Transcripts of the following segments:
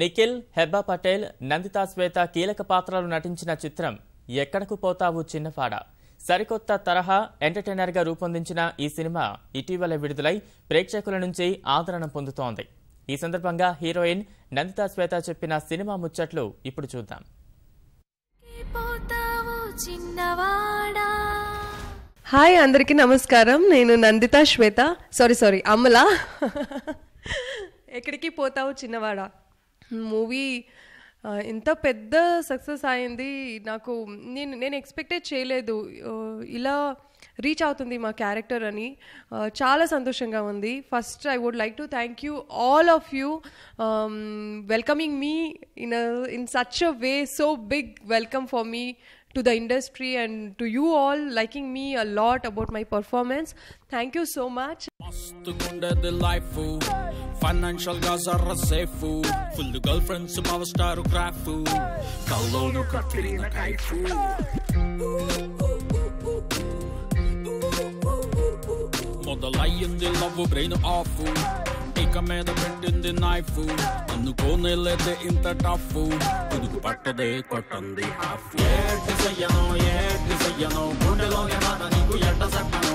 నిఖిల్, హెబ్బా పటేల్, నందితా శ్వేత కీలక పాత్రలు నటించిన చిత్రం ఎక్కడకు పోతావు చిన్నపాడ సరికొత్త తరహా ఎంటర్టైనర్ గా రూపొందించిన ఈ సినిమా ఇటీవల విడుదలై ప్రేక్షకుల నుంచి ఆదరణ పొందుతోంది. ఈ సందర్భంగా హీరోయిన్ నందితా శ్వేత చెప్పిన సినిమా ముచ్చట్లు ఇప్పుడు చూద్దాం. హాయ్ అందరికీ నమస్కారం. నేను నందితా శ్వేత, సారీ అమలా. ఎక్కడికి పోతావు చిన్నవాడ మూవీ ఇంత పెద్ద సక్సెస్ అయింది. నేను ఎక్స్పెక్టే చేయలేదు ఇలా రీచ్ అవుతుంది మా క్యారెక్టర్ అని. చాలా సంతోషంగా ఉంది. First I would like to thank you all of you welcoming me in such a way. So big welcome for me to the industry and to you all liking me a lot about my performance. Thank you so much. Mastu gundade life financial ga zarra safe full girlfriends power star craft kallonu katrina kaifu మొదలయ్యింది love brain of ఇక మీద పెట్టింది knife అనుకోనేలేదే ఇంత tough పుదుగు పట్టదే కొట్టంది half ఏటి చెయ్యను గుండెలోనే మాట నీకు ఎట్ట చెప్పను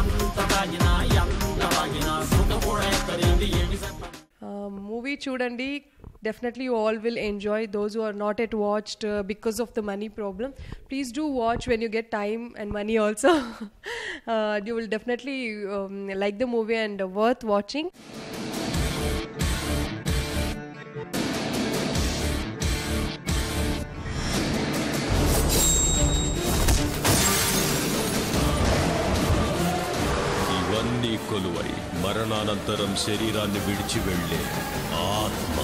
ఎంత తాగినా సుఖ కూడా ఎక్కడింది ఏమి చెప్పను. Movie chudandi, definitely you all will enjoy. Those who are not yet watched because of the money problem, please do watch when you get time and money also. You will definitely like the movie and worth watching. ఇవన్నీ కొలువై మరణానంతరం శరీరాన్ని విడిచి వెళ్ళే ఆత్మ.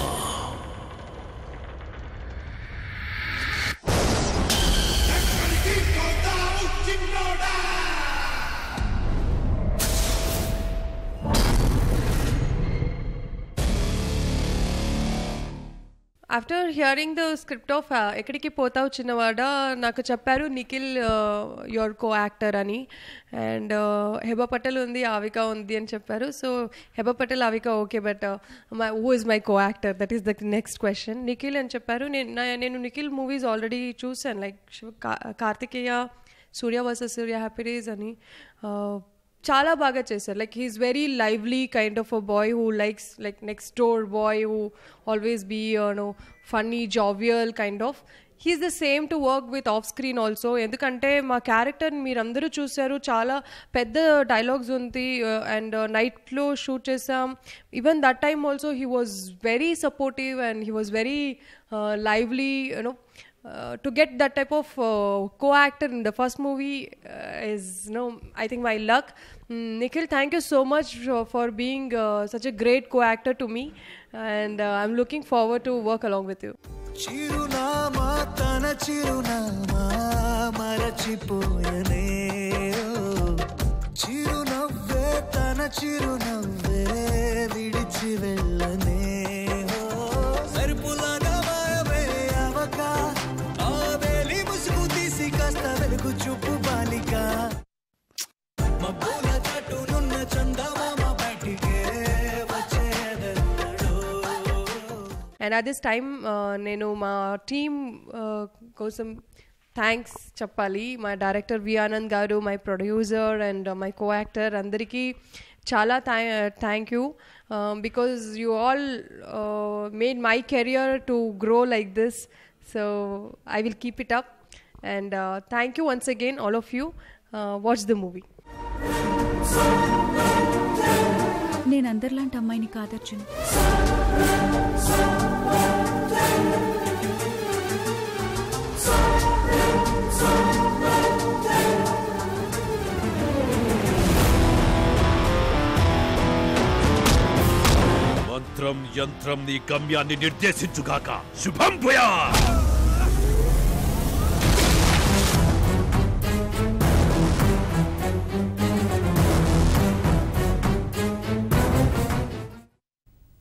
After hearing the script of ఎక్కడికి పోతావు చిన్నవాడ, నాకు చెప్పారు నిఖిల్ యువర్ కో యాక్టర్ అని, అండ్ హెబా పటేల్ ఉంది, ఆవిక ఉంది అని చెప్పారు. So Heba Patel, Avika okay, but who is my co actor, that is the next question. Nikhil అని చెప్పారు. నేను నిఖిల్ మూవీస్ ఆల్రెడీ చూసాను, like Karthikeya, Surya versus Surya, happy days అని. చాలా బాగా చేశారు. Like he is very lively kind of a boy who likes like next door boy who always be funny, jovial kind of. He is the same to work with off screen also. ఎందుకంటే మా character మీరందరూ చూశారు, చాలా పెద్ద dialogues ఉంది, and నైట్లో shoot చేసాం. Even that time also he was very supportive and he was very lively. To get that type of co-actor in the first movie is, I think my luck. Nikhil, thank you so much for being such a great co-actor to me, and I'm looking forward to work along with you. చిరునామా తన చిరునామా మరచిపోయనే, చిరునవ్వే తన చిరునవ్వే విడిచి వెళ్ళనే. And at this time నేను మా team కోసం థ్యాంక్స్ చెప్పాలి. మా డైరెక్టర్ వి ఆనంద్ గారు, my producer and my co actor అందరికీ చాలా thank you, because you all made my career to grow like this. So I will keep it up, and thank you once again all of you. Watch the movie. నేను అందరిలాంటి అమ్మాయిని కాదర్జును. మంత్రం యంత్రం నీ గమ్యాన్ని నిర్దేశించుగాక. శుభం భూయాత్.